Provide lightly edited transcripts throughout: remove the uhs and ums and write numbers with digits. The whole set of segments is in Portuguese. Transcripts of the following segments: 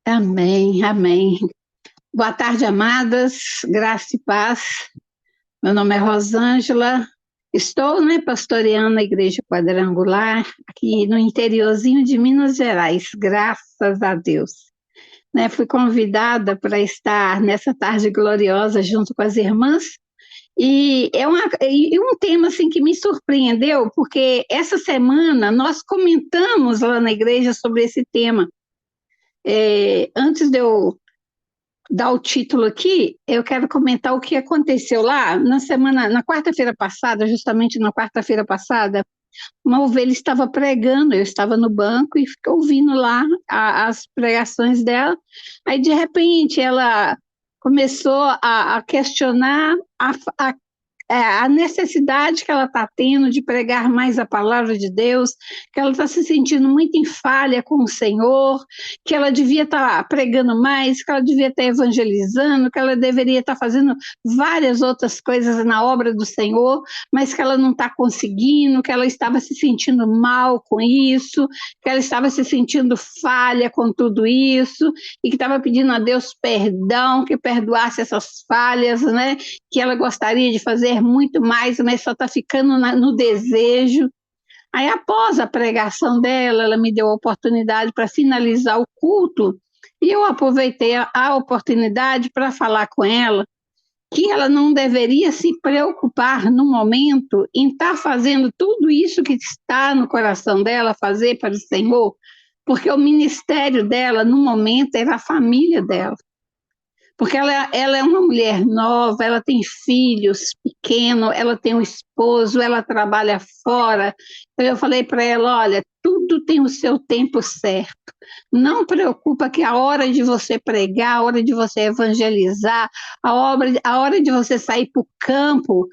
Amém, amém. Boa tarde, amadas, graça e paz. Meu nome é Rosângela, estou, pastoreando a Igreja Quadrangular, aqui no interiorzinho de Minas Gerais, graças a Deus. Fui convidada para estar nessa tarde gloriosa junto com as irmãs, e é um tema assim, que me surpreendeu, porque essa semana nós comentamos lá na igreja sobre esse tema. Antes de eu dar o título aqui, eu quero comentar o que aconteceu lá na quarta-feira passada, justamente na quarta-feira passada, uma ovelha estava pregando, eu estava no banco e fiquei ouvindo lá as pregações dela, aí de repente ela começou a questionar a necessidade que ela está tendo de pregar mais a palavra de Deus, que ela está se sentindo muito em falha com o Senhor, que ela devia estar pregando mais, que ela devia estar evangelizando, que ela deveria estar fazendo várias outras coisas na obra do Senhor, mas que ela não está conseguindo, que ela estava se sentindo mal com isso, que ela estava se sentindo falha com tudo isso, e que estava pedindo a Deus perdão, que perdoasse essas falhas, que ela gostaria de fazer muito mais, mas só está ficando no desejo. Aí, após a pregação dela, ela me deu a oportunidade para finalizar o culto, e eu aproveitei a oportunidade para falar com ela que ela não deveria se preocupar no momento em estar fazendo tudo isso que está no coração dela, fazer para o Senhor, porque o ministério dela, no momento, era a família dela. Porque ela é uma mulher nova, ela tem filhos pequenos, ela tem um esposo, ela trabalha fora. Então eu falei para ela, olha, tudo tem o seu tempo certo. Não preocupa que a hora de você pregar, a hora de você evangelizar, a hora de você sair para o campo,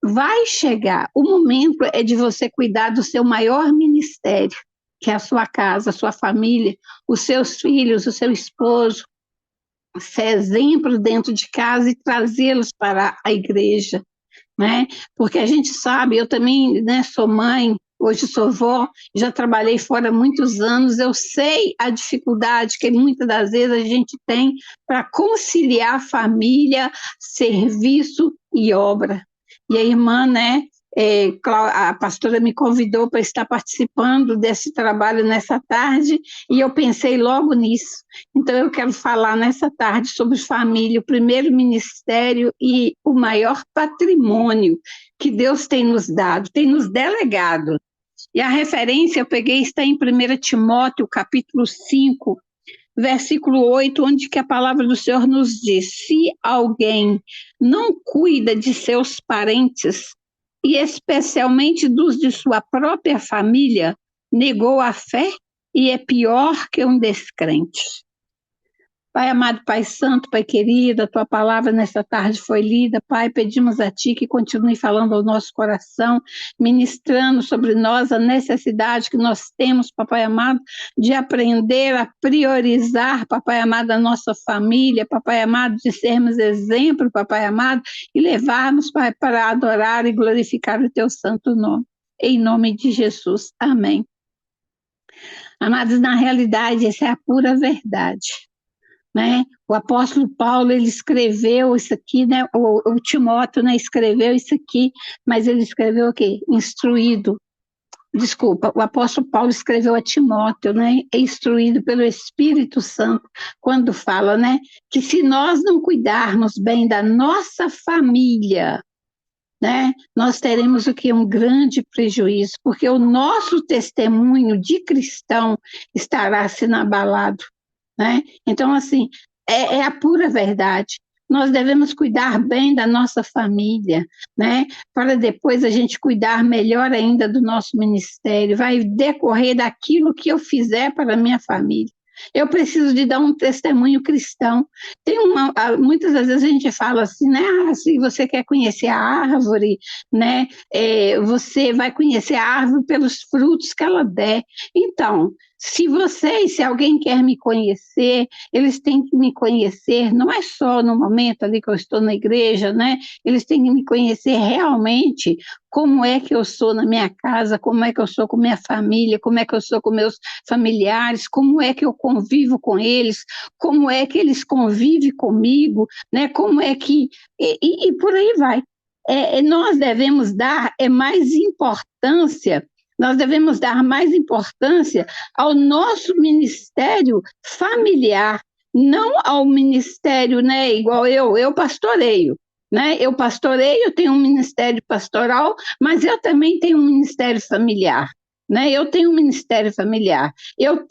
vai chegar. O momento é de você cuidar do seu maior ministério, que é a sua casa, a sua família, os seus filhos, o seu esposo, ser exemplo dentro de casa e trazê-los para a igreja, Porque a gente sabe, eu também, sou mãe, hoje sou vó, já trabalhei fora há muitos anos, eu sei a dificuldade que muitas das vezes a gente tem para conciliar família, serviço e obra. E a irmã, a pastora me convidou para estar participando desse trabalho nessa tarde, e eu pensei logo nisso. Então, eu quero falar nessa tarde sobre família, o primeiro ministério e o maior patrimônio que Deus tem nos dado, tem nos delegado. E a referência eu peguei está em 1 Timóteo, capítulo 5, versículo 8, onde que a palavra do Senhor nos diz: se alguém não cuida de seus parentes, e especialmente dos de sua própria família, negou a fé e é pior que um descrente. Pai amado, Pai santo, Pai querido, a tua palavra nessa tarde foi lida. Pai, pedimos a ti que continue falando ao nosso coração, ministrando sobre nós a necessidade que nós temos, papai amado, de aprender a priorizar, papai amado, a nossa família, papai amado, de sermos exemplo, papai amado, e levarmos, Pai, para adorar e glorificar o teu santo nome. Em nome de Jesus. Amém. Amados, na realidade, essa é a pura verdade. O apóstolo Paulo, ele escreveu isso aqui, o Timóteo, escreveu isso aqui, mas ele escreveu o quê? O apóstolo Paulo escreveu a Timóteo, instruído pelo Espírito Santo, quando fala, que se nós não cuidarmos bem da nossa família, nós teremos o que? Um grande prejuízo, porque o nosso testemunho de cristão estará sendo abalado. Então, assim, é a pura verdade. Nós devemos cuidar bem da nossa família, para depois a gente cuidar melhor ainda do nosso ministério. Vai decorrer daquilo que eu fizer para a minha família. Eu preciso de dar um testemunho cristão. Muitas das vezes a gente fala assim, se você quer conhecer a árvore, você vai conhecer a árvore pelos frutos que ela der. Então, Se alguém quer me conhecer, eles têm que me conhecer, não é só no momento ali que eu estou na igreja, né? Eles têm que me conhecer realmente como é que eu sou na minha casa, como é que eu sou com minha família, como é que eu sou com meus familiares, como é que eu convivo com eles, como é que eles convivem comigo, né? Como é que. E por aí vai. Nós devemos dar mais importância. Nós devemos dar mais importância ao nosso ministério familiar, não ao ministério, né, igual eu pastoreio, né? Eu pastoreio, tenho um ministério pastoral, mas eu também tenho um ministério familiar. Né? Eu tenho um ministério familiar, eu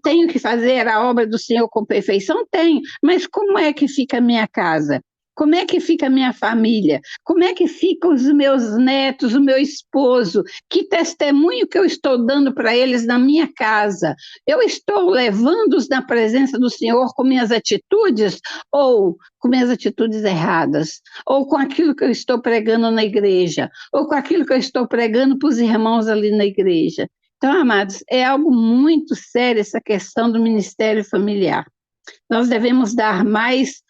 tenho que fazer a obra do Senhor com perfeição? Tenho, mas como é que fica a minha casa? Como é que fica a minha família? Como é que ficam os meus netos, o meu esposo? Que testemunho que eu estou dando para eles na minha casa? Eu estou levando-os na presença do Senhor com minhas atitudes ou com minhas atitudes erradas? Ou com aquilo que eu estou pregando na igreja? Ou com aquilo que eu estou pregando para os irmãos ali na igreja? Então, amados, é algo muito sério essa questão do ministério familiar. Nós devemos dar mais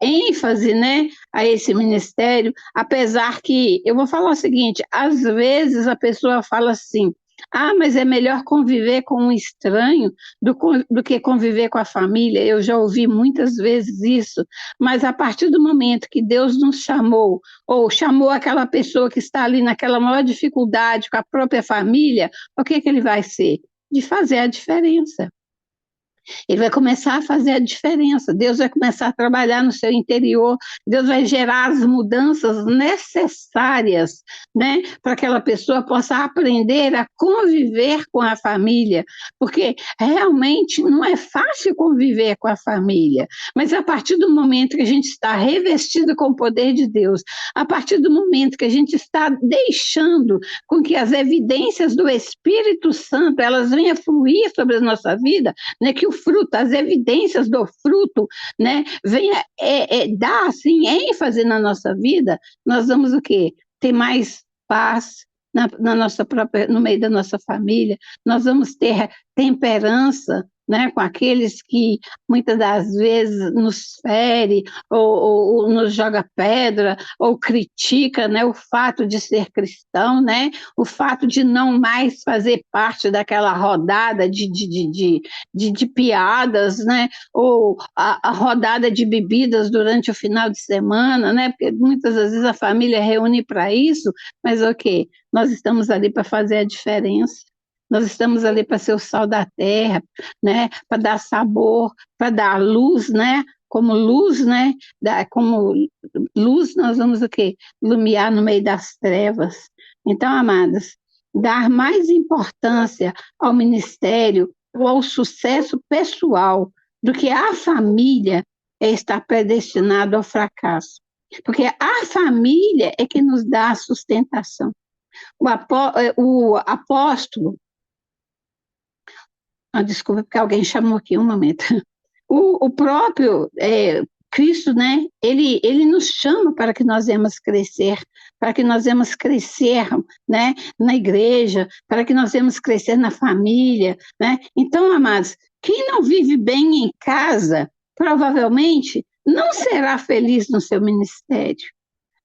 ênfase, né, a esse ministério, apesar que, eu vou falar o seguinte, às vezes a pessoa fala assim, mas é melhor conviver com um estranho do que conviver com a família. Eu já ouvi muitas vezes isso, mas a partir do momento que Deus nos chamou, ou chamou aquela pessoa que está ali naquela maior dificuldade com a própria família, o que ele vai ser? De fazer a diferença. Ele vai começar a fazer a diferença, Deus vai começar a trabalhar no seu interior, Deus vai gerar as mudanças necessárias, né, para que aquela pessoa possa aprender a conviver com a família, porque realmente não é fácil conviver com a família, mas a partir do momento que a gente está revestido com o poder de Deus, a partir do momento que a gente está deixando com que as evidências do Espírito Santo, elas venham fluir sobre a nossa vida, né, que o fruto, as evidências do fruto, né, venha dar assim, ênfase na nossa vida, nós vamos o quê? Ter mais paz na nossa própria, no meio da nossa família, nós vamos ter temperança, né, com aqueles que muitas das vezes nos fere, ou nos joga pedra, ou critica, né, o fato de ser cristão, né, o fato de não mais fazer parte daquela rodada de piadas, né, ou a rodada de bebidas durante o final de semana, né, porque muitas vezes a família reúne para isso, mas ok, nós estamos ali para fazer a diferença. Nós estamos ali para ser o sal da terra, né? Para dar sabor, para dar luz, né? Como luz, né? Como luz, nós vamos o quê? Iluminar no meio das trevas. Então, amadas, dar mais importância ao ministério ou ao sucesso pessoal do que a família está predestinado ao fracasso. Porque a família é que nos dá a sustentação. O apóstolo, desculpa, porque alguém chamou aqui, um momento. O próprio Cristo, né? Ele nos chama para que nós venhamos crescer, para que nós venhamos crescer, né? Na igreja, para que nós venhamos crescer na família, né? Então, amados, quem não vive bem em casa, provavelmente não será feliz no seu ministério,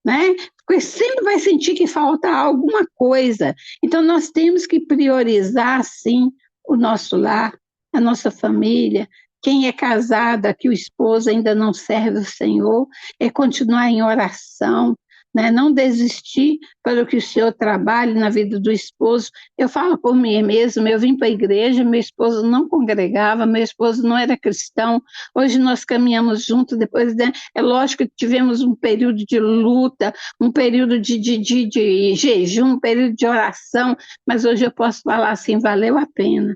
né? Porque sempre vai sentir que falta alguma coisa. Então, nós temos que priorizar, sim, o nosso lar, a nossa família. Quem é casada, que o esposo ainda não serve o Senhor, é continuar em oração, né? Não desistir para que o Senhor trabalhe na vida do esposo. Eu falo por mim mesmo, eu vim para a igreja, meu esposo não congregava, meu esposo não era cristão, hoje nós caminhamos juntos, depois, né? É lógico que tivemos um período de luta, um período de jejum, um período de oração, mas hoje eu posso falar assim, valeu a pena.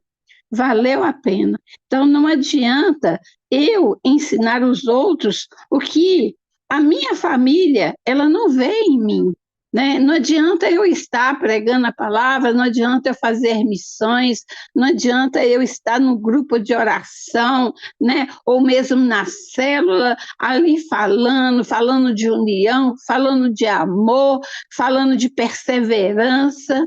Valeu a pena. Então, não adianta eu ensinar os outros o que a minha família, ela não vê em mim, né? Não adianta eu estar pregando a palavra, não adianta eu fazer missões, não adianta eu estar no grupo de oração, né? Ou mesmo na célula, ali falando de união, falando de amor, falando de perseverança,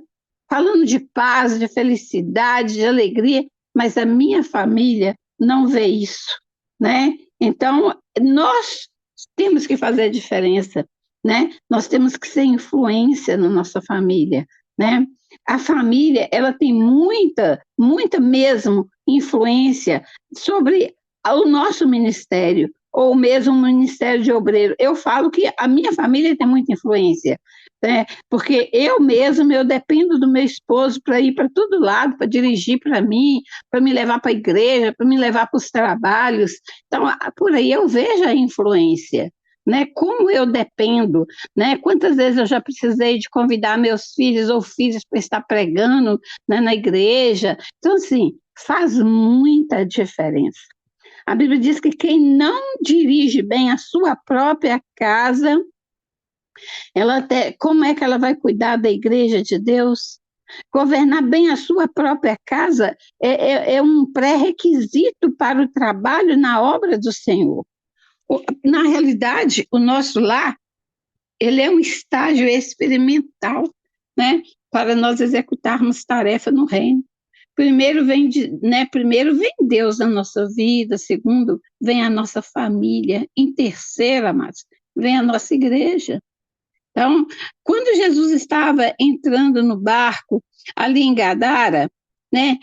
falando de paz, de felicidade, de alegria, mas a minha família não vê isso, né? Então, nós temos que fazer a diferença, né? Nós temos que ser influência na nossa família, né? A família, ela tem muita mesmo influência sobre o nosso ministério, ou mesmo o ministério de obreiro. Eu falo que a minha família tem muita influência, né? Porque eu dependo do meu esposo para ir para todo lado, para dirigir para mim, para me levar para a igreja, para me levar para os trabalhos. Então, por aí eu vejo a influência, né? Como eu dependo, né? Quantas vezes eu já precisei de convidar meus filhos ou filhas para estar pregando, né, na igreja. Então, assim, faz muita diferença. A Bíblia diz que quem não dirige bem a sua própria casa, como é que ela vai cuidar da igreja de Deus? Governar bem a sua própria casa é um pré-requisito para o trabalho na obra do Senhor. Na realidade, o nosso lar, ele é um estágio experimental, né, para nós executarmos tarefa no reino. Primeiro vem Deus na nossa vida, segundo, vem a nossa família, em terceiro, amados, vem a nossa igreja. Então, quando Jesus estava entrando no barco ali em Gadara, né,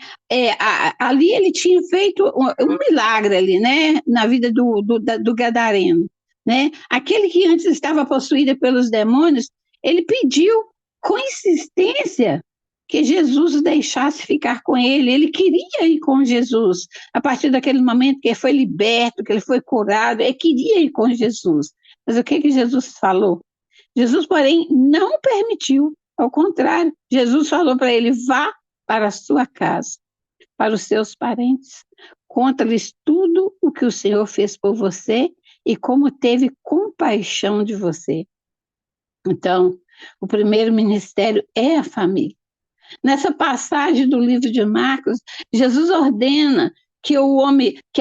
ali ele tinha feito um milagre ali, né, na vida do gadareno, né? Aquele que antes estava possuído pelos demônios, ele pediu com insistência que Jesus o deixasse ficar com ele. Ele queria ir com Jesus. A partir daquele momento que ele foi liberto, que ele foi curado, ele queria ir com Jesus. Mas o que Jesus falou? Jesus, porém, não permitiu, ao contrário, Jesus falou para ele: vá para a sua casa, para os seus parentes, conta-lhes tudo o que o Senhor fez por você e como teve compaixão de você. Então, o primeiro ministério é a família. Nessa passagem do livro de Marcos, Jesus ordena que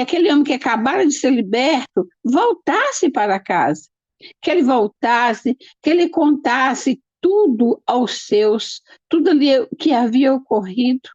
aquele homem que acabara de ser liberto voltasse para casa, que ele voltasse, que ele contasse tudo aos seus, tudo ali que havia ocorrido,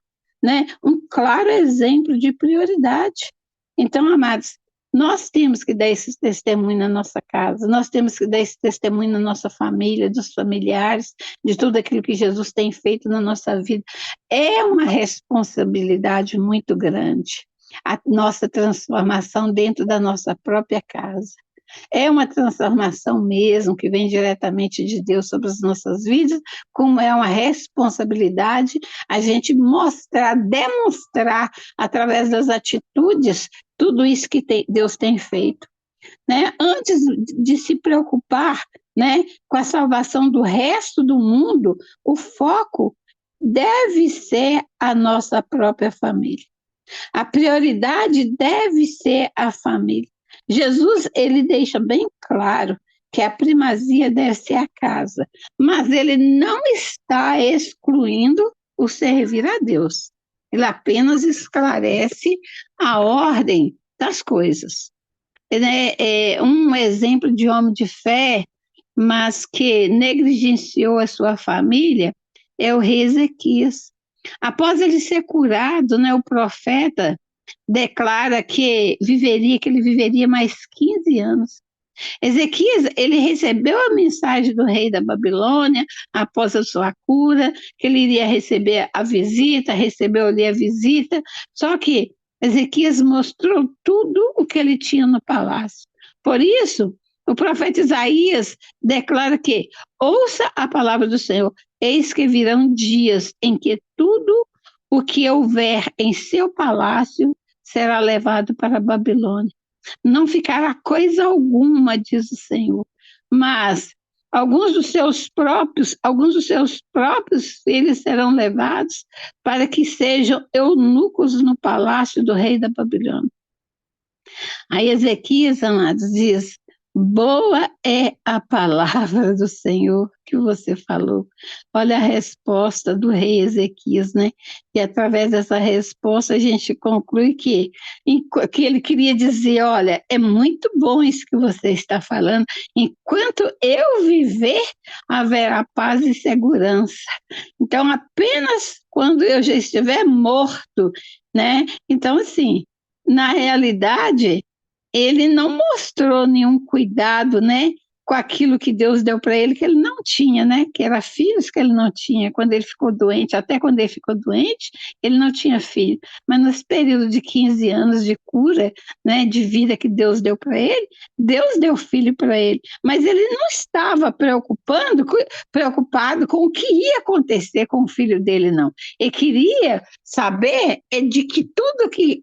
né? Um claro exemplo de prioridade. Então, amados, nós temos que dar esse testemunho na nossa casa, nós temos que dar esse testemunho na nossa família, dos familiares, de tudo aquilo que Jesus tem feito na nossa vida. É uma responsabilidade muito grande a nossa transformação dentro da nossa própria casa. É uma transformação mesmo que vem diretamente de Deus sobre as nossas vidas, como é uma responsabilidade a gente mostrar, demonstrar através das atitudes tudo isso que Deus tem feito, né? Antes de se preocupar, né, com a salvação do resto do mundo, o foco deve ser a nossa própria família. A prioridade deve ser a família. Jesus, ele deixa bem claro que a primazia deve ser a casa, mas ele não está excluindo o servir a Deus. Ele apenas esclarece a ordem das coisas. Ele é um exemplo de homem de fé, mas que negligenciou a sua família, é o rei Ezequias. Após ele ser curado, né, o profeta declara que ele viveria mais 15 anos. Ezequias, ele recebeu a mensagem do rei da Babilônia, após a sua cura, que ele iria receber a visita, recebeu ali a visita, só que Ezequias mostrou tudo o que ele tinha no palácio. Por isso, o profeta Isaías declara que: ouça a palavra do Senhor, eis que virão dias em que tudo o que houver em seu palácio será levado para a Babilônia. Não ficará coisa alguma, diz o Senhor, mas alguns dos seus próprios filhos serão levados para que sejam eunucos no palácio do rei da Babilônia. Aí Ezequias, amados, diz: Boa é a palavra do Senhor que você falou. Olha a resposta do rei Ezequias, né? E através dessa resposta a gente conclui que ele queria dizer, olha, é muito bom isso que você está falando. Enquanto eu viver, haverá paz e segurança. Então, apenas quando eu já estiver morto, né? Então, assim, na realidade ele não mostrou nenhum cuidado, né, com aquilo que Deus deu para ele, que ele não tinha, né, que era filhos que ele não tinha, quando ele ficou doente, até quando ele ficou doente, ele não tinha filho, mas nesse período de 15 anos de cura, né, de vida que Deus deu para ele, Deus deu filho para ele, mas ele não estava preocupado com o que ia acontecer com o filho dele, não. Ele queria saber de que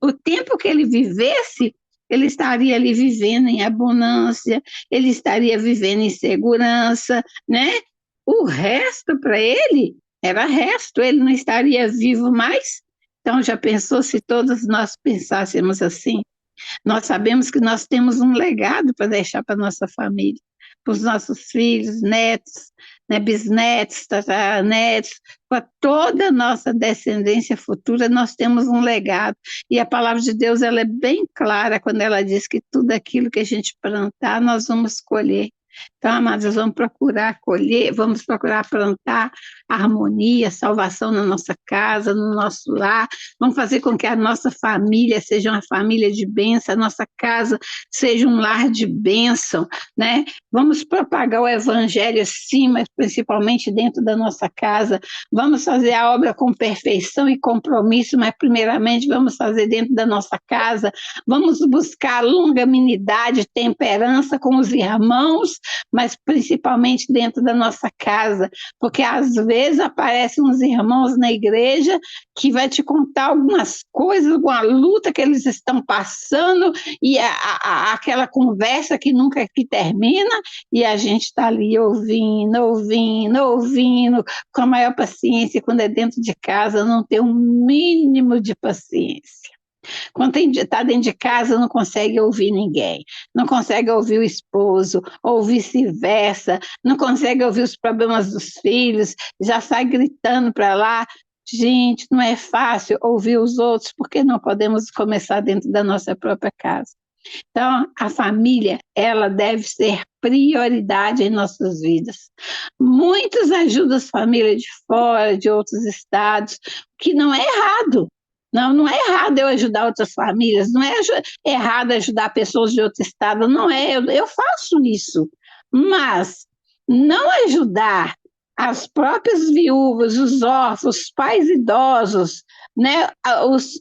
o tempo que ele vivesse, ele estaria ali vivendo em abundância, ele estaria vivendo em segurança, né? O resto para ele era resto, ele não estaria vivo mais. Então, já pensou se todos nós pensássemos assim? Nós sabemos que nós temos um legado para deixar para nossa família, para os nossos filhos, netos, né, bisnetos, tataranetos, para toda a nossa descendência futura, nós temos um legado. E a palavra de Deus ela é bem clara quando ela diz que tudo aquilo que a gente plantar, nós vamos colher. Então, amados, vamos procurar colher, vamos procurar plantar harmonia, salvação na nossa casa, no nosso lar, vamos fazer com que a nossa família seja uma família de bênção, a nossa casa seja um lar de bênção, né? Vamos propagar o evangelho sim, mas principalmente dentro da nossa casa, vamos fazer a obra com perfeição e compromisso, mas primeiramente vamos fazer dentro da nossa casa, vamos buscar longanimidade, temperança com os irmãos, mas principalmente dentro da nossa casa, porque às vezes aparecem uns irmãos na igreja que vai te contar algumas coisas, alguma luta que eles estão passando, e aquela conversa que nunca que termina, e a gente está ali ouvindo, ouvindo, ouvindo, com a maior paciência, quando é dentro de casa, não tem um mínimo de paciência. Quando está dentro de casa, não consegue ouvir ninguém, não consegue ouvir o esposo, ou vice-versa, não consegue ouvir os problemas dos filhos, já sai gritando para lá. Gente, não é fácil ouvir os outros, porque não podemos começar dentro da nossa própria casa. Então, a família, ela deve ser prioridade em nossas vidas. Muitos ajudam as famílias de fora, de outros estados, que não é errado. Não, não é errado eu ajudar outras famílias, não é errado ajudar pessoas de outro estado, não é, eu faço isso. Mas não ajudar as próprias viúvas, os órfãos, os pais idosos, né,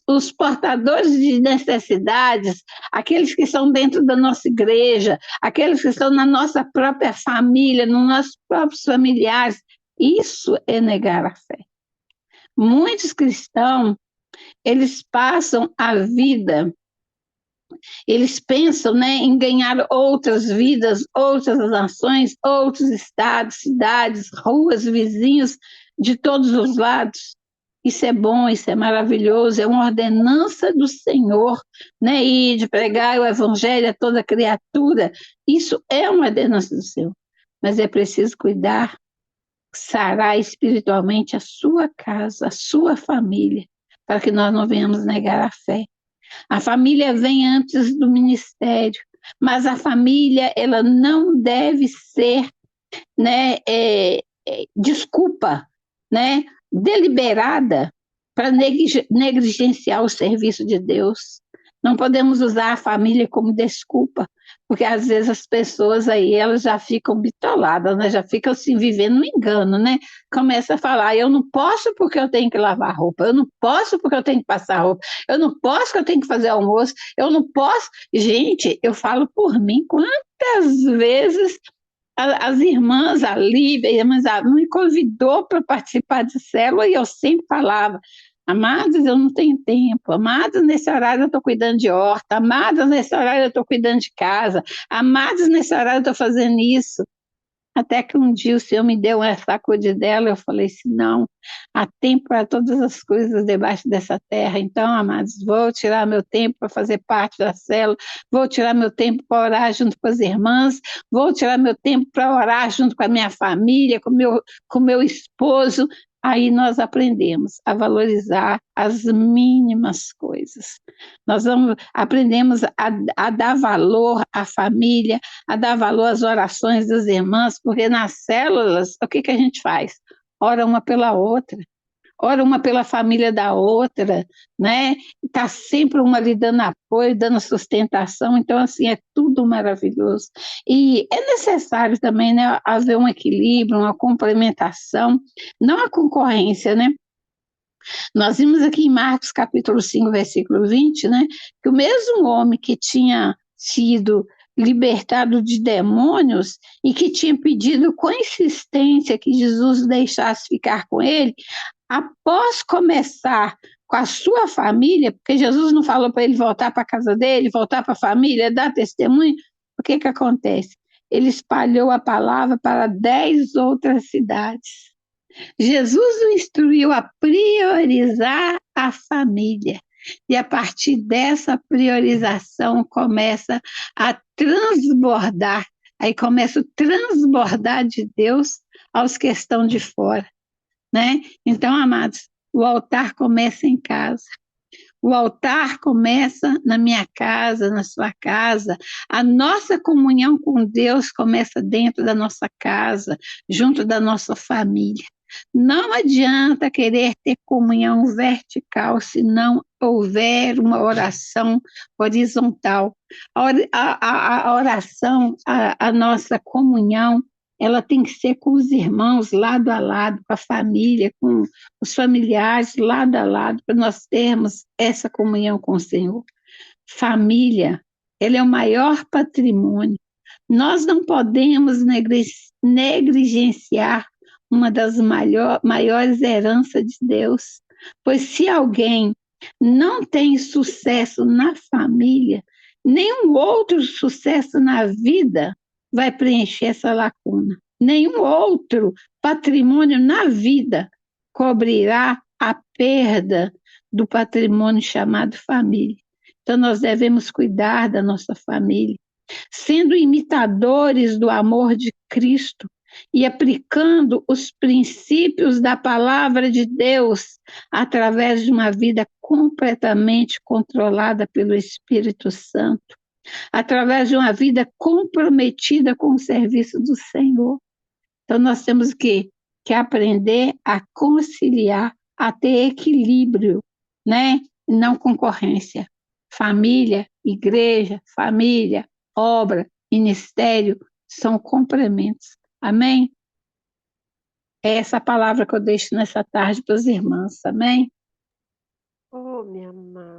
os portadores de necessidades, aqueles que estão dentro da nossa igreja, aqueles que estão na nossa própria família, nos nossos próprios familiares, isso é negar a fé. Muitos cristãos, eles passam a vida, eles pensam, né, em ganhar outras vidas, outras nações, outros estados, cidades, ruas, vizinhos, de todos os lados. Isso é bom, isso é maravilhoso, é uma ordenança do Senhor, né, e de pregar o evangelho a toda criatura. Isso é uma ordenança do Senhor, mas é preciso cuidar, sarar espiritualmente a sua casa, a sua família, para que nós não venhamos negar a fé. A família vem antes do ministério, mas a família ela não deve ser, né, desculpa, né, deliberada para negligenciar o serviço de Deus. Não podemos usar a família como desculpa, porque às vezes as pessoas aí, elas já ficam bitoladas, né? Já ficam assim, vivendo um engano, né? Começa a falar, eu não posso porque eu tenho que lavar roupa, eu não posso porque eu tenho que passar roupa, eu não posso porque eu tenho que fazer almoço, eu não posso... Gente, eu falo por mim, quantas vezes as irmãs, a Lívia, a irmã me convidou para participar de célula e eu sempre falava, amados, eu não tenho tempo, amados, nesse horário eu estou cuidando de horta, amados, nesse horário eu estou cuidando de casa, amados, nesse horário eu estou fazendo isso. Até que um dia o Senhor me deu uma sacudidela, eu falei assim, não, há tempo para todas as coisas debaixo dessa terra. Então, amados, vou tirar meu tempo para fazer parte da célula, vou tirar meu tempo para orar junto com as irmãs, vou tirar meu tempo para orar junto com a minha família, com meu esposo. Aí nós aprendemos a valorizar as mínimas coisas. Aprendemos a dar valor à família, a dar valor às orações das irmãs, porque nas células, o que a gente faz? Ora uma pela outra, ora uma pela família da outra, né? Está sempre uma ali dando apoio, dando sustentação, então, assim, é tudo maravilhoso. E é necessário também, né, haver um equilíbrio, uma complementação, não a concorrência, né? Nós vimos aqui em Marcos capítulo 5, versículo 20, né, que o mesmo homem que tinha sido libertado de demônios e que tinha pedido com insistência que Jesus deixasse ficar com ele, após começar com a sua família, porque Jesus não falou para ele voltar para a casa dele, voltar para a família, dar testemunho, o que acontece? Ele espalhou a palavra para 10 outras cidades. Jesus o instruiu a priorizar a família. E a partir dessa priorização começa a transbordar, aí começa o transbordar de Deus aos que estão de fora, né? Então, amados, o altar começa em casa. O altar começa na minha casa, na sua casa. A nossa comunhão com Deus começa dentro da nossa casa, junto da nossa família. Não adianta querer ter comunhão vertical se não houver uma oração horizontal. A oração, a nossa comunhão, ela tem que ser com os irmãos lado a lado, com a família, com os familiares lado a lado, para nós termos essa comunhão com o Senhor. Família, ela é o maior patrimônio. Nós não podemos negligenciar uma das maiores heranças de Deus, pois se alguém não tem sucesso na família, nenhum outro sucesso na vida vai preencher essa lacuna. Nenhum outro patrimônio na vida cobrirá a perda do patrimônio chamado família. Então, nós devemos cuidar da nossa família, sendo imitadores do amor de Cristo e aplicando os princípios da palavra de Deus através de uma vida completamente controlada pelo Espírito Santo, através de uma vida comprometida com o serviço do Senhor. Então, nós temos que aprender a conciliar, a ter equilíbrio, né? Não concorrência. Família, igreja, família, obra, ministério, são complementos. Amém? É essa palavra que eu deixo nessa tarde para as irmãs. Amém? Oh, minha amada.